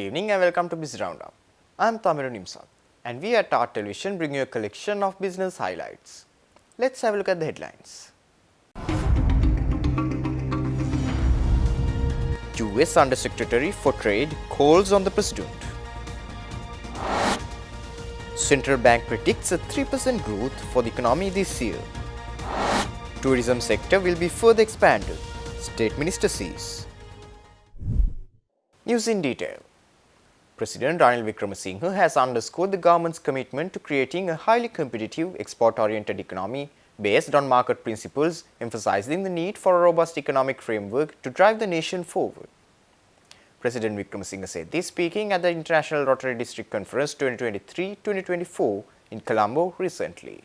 evening and welcome to Biz RoundUp. I am Tamiru Nimsat and we at Art Television bring you a collection of business highlights. Let's have a look at the headlines. US Undersecretary for Trade calls on the President. Central Bank predicts a 3% growth for the economy this year. Tourism sector will be further expanded, State Minister says. News in detail. President Ranil Wickremesinghe has underscored the government's commitment to creating a highly competitive, export-oriented economy based on market principles, emphasizing the need for a robust economic framework to drive the nation forward. President Wickremesinghe said this speaking at the International Rotary District Conference 2023-2024 in Colombo recently.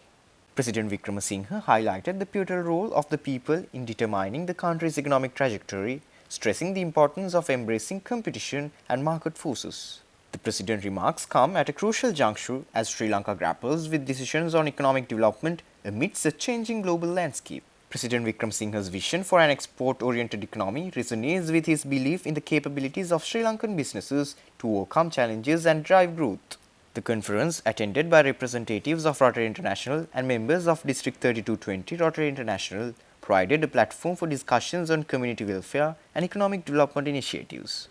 President Wickremesinghe highlighted the pivotal role of the people in determining the country's economic trajectory, stressing the importance of embracing competition and market forces. The President's remarks come at a crucial juncture as Sri Lanka grapples with decisions on economic development amidst a changing global landscape. President Wickremesinghe's vision for an export-oriented economy resonates with his belief in the capabilities of Sri Lankan businesses to overcome challenges and drive growth. The conference, attended by representatives of Rotary International and members of District 3220 Rotary International, provided a platform for discussions on community welfare and economic development initiatives.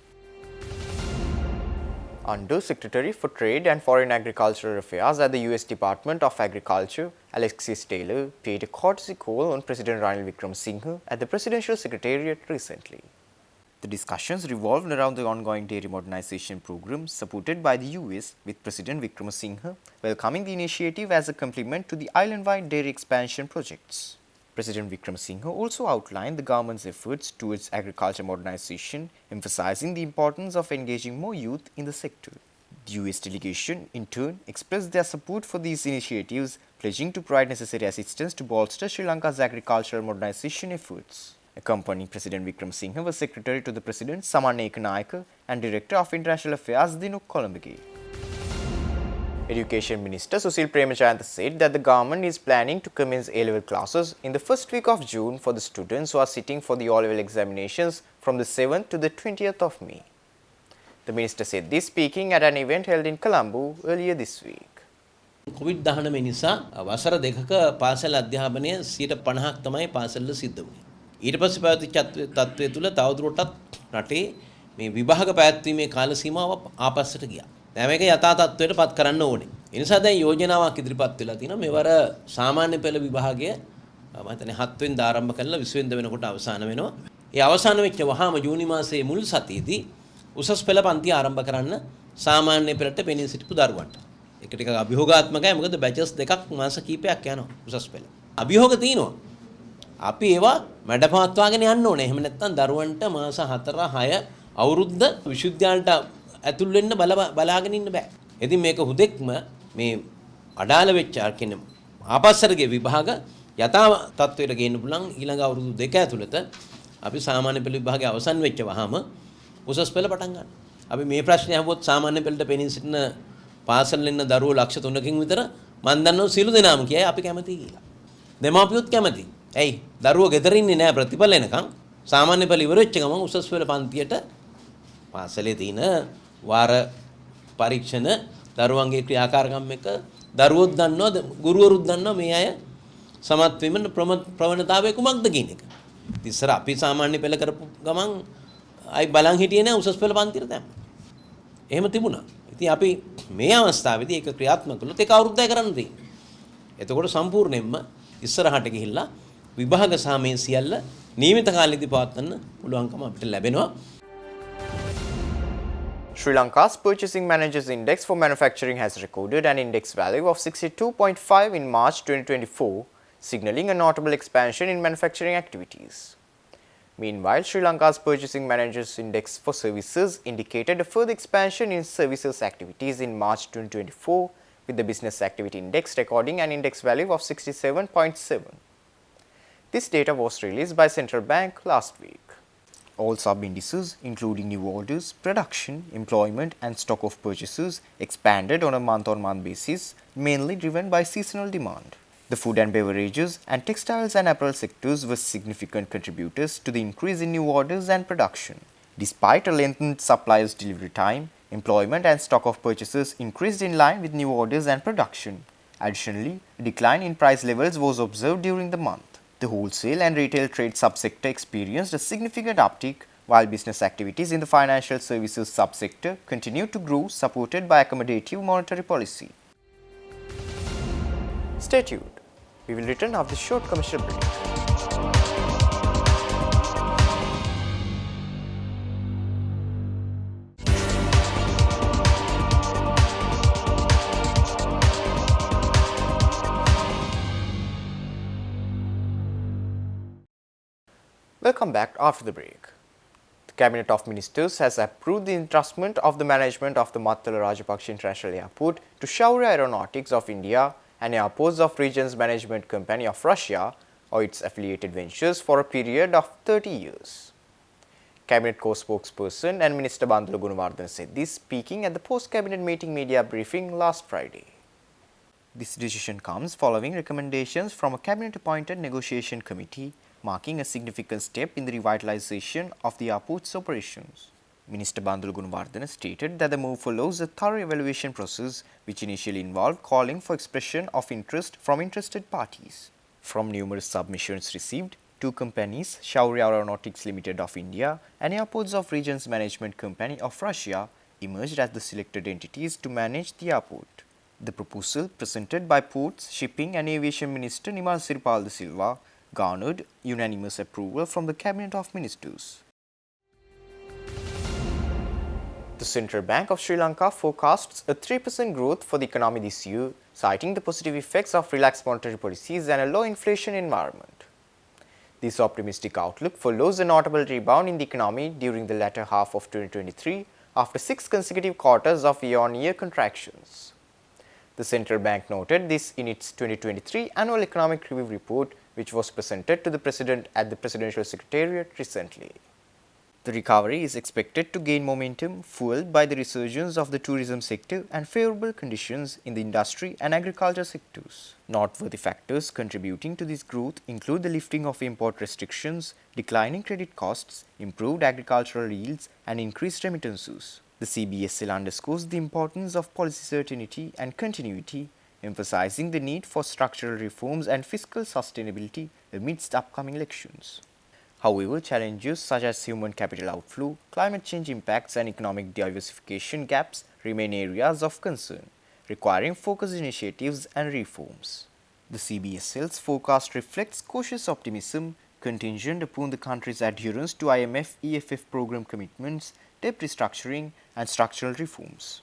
Under Secretary for Trade and Foreign Agricultural Affairs at the US Department of Agriculture, Alexis Taylor paid a courtesy call on President Ranil Wickremesinghe at the Presidential Secretariat recently. The discussions revolved around the ongoing dairy modernization program supported by the US, with President Wickremesinghe welcoming the initiative as a complement to the island-wide dairy expansion projects. President Wickremesinghe also outlined the government's efforts towards agriculture modernization, emphasizing the importance of engaging more youth in the sector. The US delegation, in turn, expressed their support for these initiatives, pledging to provide necessary assistance to bolster Sri Lanka's agricultural modernization efforts. Accompanying President Wickremesinghe was Secretary to the President Saman Ekanayake and Director of International Affairs Dinuk Kolambage. Education Minister Susil Premachayantha said that the government is planning to commence A-level classes in the first week of June for the students who are sitting for the O-level examinations from the 7th to the 20th of May. The minister said this speaking at an event held in Colombo earlier this week. COVID-19 නිසා වසර දෙකක පාසල් අධ්‍යාපනය 50% තමයි පාසල්වල සිද්ධ වුනේ. ඊට පස්සේ පැවතිච්ච තත්ත්වය තුල තවදුරටත් රටේ මේ විභාග පැවැත්වීමේ කාල සීමාව ආපස්සට ගියා. දැන් මේක යථා තත්ත්වයට පත් කරන්න ඕනේ. ඒ නිසා දැන් යෝජනාවක් ඉදිරිපත් වෙලා තිනවා. මෙවර සාමාන්‍ය පෙළ විභාගය මම හිතන්නේ 7 වෙනිදා ආරම්භ කරලා 20 වෙනිදා වෙනකොට අවසන් වෙනවා. ඒ අවසන් වෙච්ච වහාම ජූනි මාසයේ මුල් සතියේදී උසස් පෙළ පන්ති ආරම්භ කරන්න සාමාන්‍ය පෙළට පෙනී සිටිපු දරුවන්ට. ඒක ටිකක් අභියෝගාත්මකයි. මොකද බැචස් දෙකක් මාස කිහිපයක් යනවා උසස් පෙළ. අභියෝග තියෙනවා. අපි ඒවා මැඩපවත්වාගෙන යන්න ඕනේ. එහෙම නැත්නම් දරුවන්ට මාස 4 6 අවුරුද්ද විශ්වවිද්‍යාලයට ඇතුල් වෙන්න බලාගෙන ඉන්න බෑ. ඉතින් මේක හුදෙක්ම මේ අඩාල වෙච්ච කියන්නේ ආපස්සරගේ විභාග යථා තත්ත්වයට ගේන්න පුළුවන් ඊළඟ අවුරුදු දෙක ඇතුළත අපි සාමාන්‍ය පෙළ විභාගය අවසන් වෙච්ච වහම උසස් පෙළ පටන් ගන්නවා. අපි මේ ප්‍රශ්නේ අහුවොත් සාමාන්‍ය පෙළට පෙනී සිටින පාසල් ඉන්න දරුවෝ ලක්ෂ 3කින් විතර මම දන්නවා සියලු දෙනාම කියයි අපි කැමතියි කියලා. දෙමාපියොත් කැමතියි. ඇයි? දරුවෝ ගෙදර ඉන්නේ නැහැ ප්‍රතිඵල එනකන්. සාමාන්‍ය පෙළ ඉවර වෙච්ච ගමන් උසස් පෙළ පන්තියට පාසලේ තියෙන වාර පරීක්ෂණ දරුවන්ගේ ක්‍රියාකාරකම් එක දරුවොත් දන්නවා ගුරුවරුත් දන්නවා මේ අය සමත් වීම ප්‍රවණතාවය කුමක්ද කියන එක. ඉතින් අපි සාමාන්‍ය පෙළ කරපු ගමන් අයි බලන් හිටියේ නෑ උසස් පෙළ පන්තියට දැම්ම. එහෙම තිබුණා. ඉතින් අපි මේ අවස්ථාවේදී ඒක ක්‍රියාත්මක කළොත් ඒක අවුරුද්දයි කරන්න තියෙන්නේ. එතකොට සම්පූර්ණයෙන්ම ඉස්සරහට ගිහිල්ලා විභාග සහ මේ සියල්ල නියමිත කාලෙදී පවත්වන්න පුළුවන්කම අපිට ලැබෙනවා. Sri Lanka's Purchasing Managers Index for Manufacturing has recorded an index value of 62.5 in March 2024, signalling a notable expansion in manufacturing activities. Meanwhile, Sri Lanka's Purchasing Managers Index for Services indicated a further expansion in services activities in March 2024, with the Business Activity Index recording an index value of 67.7. This data was released by Central Bank last week. All sub-indices, including new orders, production, employment and stock of purchases, expanded on a month-on-month basis, mainly driven by seasonal demand. The food and beverages and textiles and apparel sectors were significant contributors to the increase in new orders and production. Despite a lengthened suppliers' delivery time, Employment and stock of purchases increased in line with new orders and production. Additionally, a decline in price levels was observed during the month. The wholesale and retail trade subsector experienced a significant uptick, while business activities in the financial services subsector continued to grow, supported by accommodative monetary policy. Stay tuned. We will return after this short commercial break. Welcome back after the break. The Cabinet of Ministers has approved the entrustment of the management of the Mattala Rajapaksa International Airport to Shaurya Aeronautics of India and Airports of Regions Management Company of Russia or its affiliated ventures for a period of 30 years. Cabinet co-spokesperson and Minister Bandula Gunawardena said this, speaking at the post-cabinet meeting media briefing last Friday. This decision comes following recommendations from a cabinet-appointed negotiation committee, marking a significant step in the revitalization of the airport's operations. Minister Bandula Gunawardena stated that the move follows a thorough evaluation process which initially involved calling for expression of interest from interested parties. From numerous submissions received, two companies, Shaurya Aeronautics Limited of India and Airports of Regions Management Company of Russia, emerged as the selected entities to manage the airport. The proposal, presented by Ports, Shipping and Aviation Minister Nimal Siripal de Silva, garnered unanimous approval from the Cabinet of Ministers. The Central Bank of Sri Lanka forecasts a 3% growth for the economy this year, citing the positive effects of relaxed monetary policies and a low inflation environment. This optimistic outlook follows a notable rebound in the economy during the latter half of 2023 after 6 consecutive quarters of year-on-year contractions. The central bank noted this in its 2023 annual economic review report, which was presented to the President at the Presidential Secretariat recently. The recovery is expected to gain momentum, fueled by the resurgence of the tourism sector and favorable conditions in the industry and agriculture sectors. Noteworthy factors contributing to this growth include the lifting of import restrictions, declining credit costs, improved agricultural yields, and increased remittances. The CBSL underscores the importance of policy certainty and continuity, emphasizing the need for structural reforms and fiscal sustainability amidst upcoming elections. However, challenges such as human capital outflow, climate change impacts, and economic diversification gaps remain areas of concern, requiring focused initiatives and reforms. The CBSL's forecast reflects cautious optimism contingent upon the country's adherence to IMF EFF program commitments, debt restructuring, and structural reforms.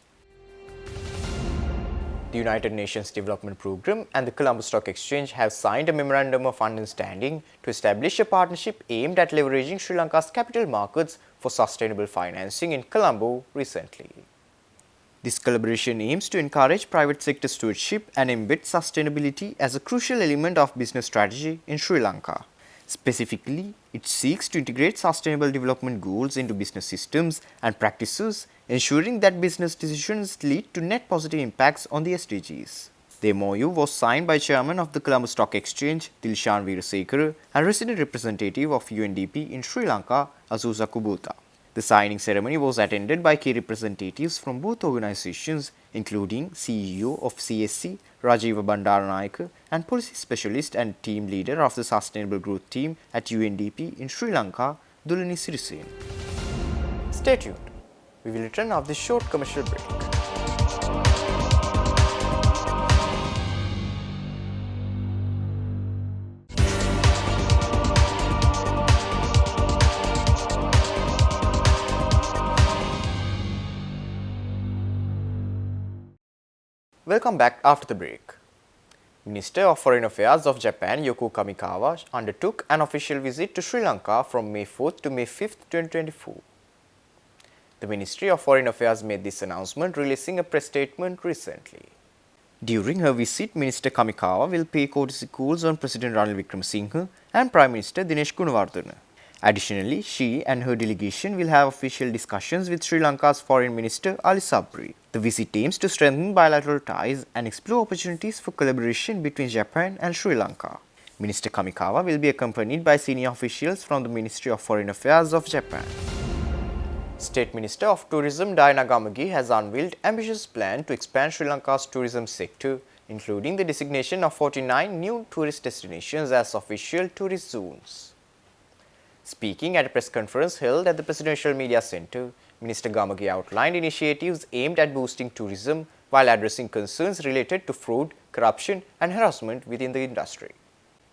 The United Nations Development Programme and the Colombo Stock Exchange have signed a Memorandum of Understanding to establish a partnership aimed at leveraging Sri Lanka's capital markets for sustainable financing in Colombo recently. This collaboration aims to encourage private sector stewardship and embed sustainability as a crucial element of business strategy in Sri Lanka. Specifically, it seeks to integrate sustainable development goals into business systems and practices, ensuring that business decisions lead to net positive impacts on the SDGs. The MOU was signed by Chairman of the Colombo Stock Exchange, Dilshan Weerasekara, and resident representative of UNDP in Sri Lanka, Azusa Kubota. The signing ceremony was attended by key representatives from both organizations, including CEO of CSC, Rajiva Bandaranayake, and policy specialist and team leader of the Sustainable Growth Team at UNDP in Sri Lanka, Dulani Sirisain. Stay tuned. We will return after this short commercial break. Welcome back after the break. Minister of Foreign Affairs of Japan Yoko Kamikawa undertook an official visit to Sri Lanka from May 4th to May 5th, 2024. The Ministry of Foreign Affairs made this announcement, releasing a press statement recently. During her visit, Minister Kamikawa will pay courtesy calls on President Ranil Wickremesinghe and Prime Minister Dinesh Gunawardena. Additionally, she and her delegation will have official discussions with Sri Lanka's Foreign Minister Ali Sabri. The visit aims to strengthen bilateral ties and explore opportunities for collaboration between Japan and Sri Lanka. Minister Kamikawa will be accompanied by senior officials from the Ministry of Foreign Affairs of Japan. State Minister of Tourism Diana Gamagi has unveiled ambitious plan to expand Sri Lanka's tourism sector, including the designation of 49 new tourist destinations as official tourist zones. Speaking at a press conference held at the Presidential Media Centre, Minister Gamagi outlined initiatives aimed at boosting tourism while addressing concerns related to fraud, corruption and harassment within the industry.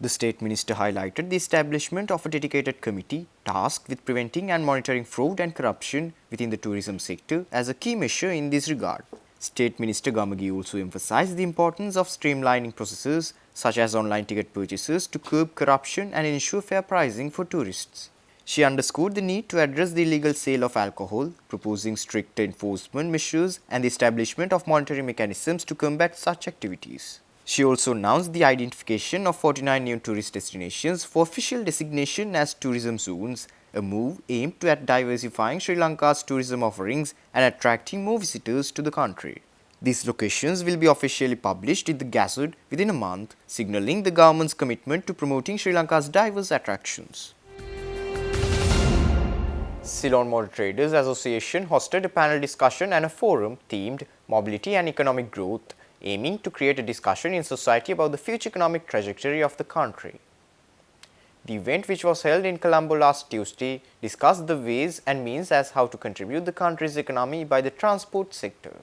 The State Minister highlighted the establishment of a dedicated committee tasked with preventing and monitoring fraud and corruption within the tourism sector as a key measure in this regard. State Minister Gamagi also emphasized the importance of streamlining processes such as online ticket purchases to curb corruption and ensure fair pricing for tourists. She underscored the need to address the illegal sale of alcohol, proposing strict enforcement measures and the establishment of monitoring mechanisms to combat such activities. She also announced the identification of 49 new tourist destinations for official designation as tourism zones, a move aimed at diversifying Sri Lanka's tourism offerings and attracting more visitors to the country. These locations will be officially published in the Gazette within a month, signalling the government's commitment to promoting Sri Lanka's diverse attractions. Ceylon Motor Traders Association hosted a panel discussion and a forum themed Mobility and Economic Growth, aiming to create a discussion in society about the future economic trajectory of the country. The event, which was held in Colombo last Tuesday, discussed the ways and means as how to contribute the country's economy by the transport sector.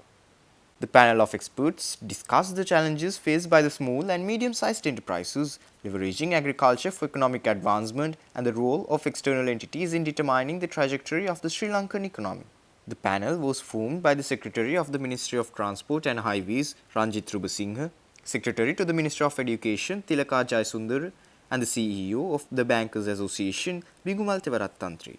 The panel of experts discussed the challenges faced by the small and medium-sized enterprises, leveraging agriculture for economic advancement and the role of external entities in determining the trajectory of the Sri Lankan economy. The panel was formed by the Secretary of the Ministry of Transport and Highways, Ranjit Rubasinghe, Secretary to the Ministry of Education, Tilaka Jayasundara, and the CEO of the Bankers Association, Bigumal Tevarattantri.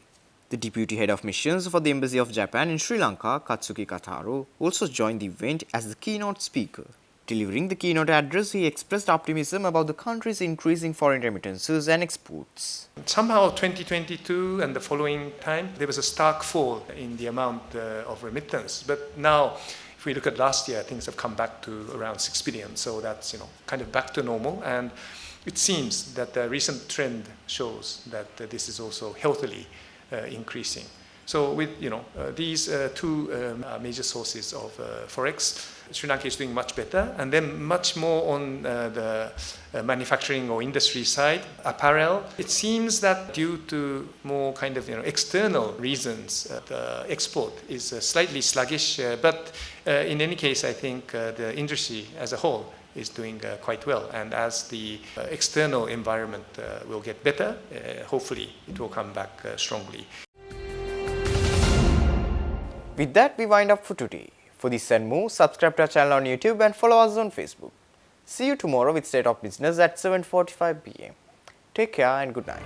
The Deputy Head of Missions for the Embassy of Japan in Sri Lanka, Katsuki Kataro, also joined the event as the keynote speaker. Delivering the keynote address, he expressed optimism about the country's increasing foreign remittances and exports. Somehow 2022 and the following time, there was a stark fall in the amount of remittance. But now, if we look at last year, things have come back to around 6 billion. So that's kind of back to normal. And it seems that the recent trend shows that this is also healthily increasing. So with these two major sources of forex, Sri Lanka is doing much better, and then much more on the manufacturing or industry side, apparel. It seems that due to more kind of external reasons, the export is slightly sluggish. But in any case, I think the industry as a whole is doing quite well. And as the external environment will get better, hopefully it will come back strongly. With that, we wind up for today. For this and more, subscribe to our channel on YouTube and follow us on Facebook. See you tomorrow with State of Business at 7:45 p.m. Take care and good night.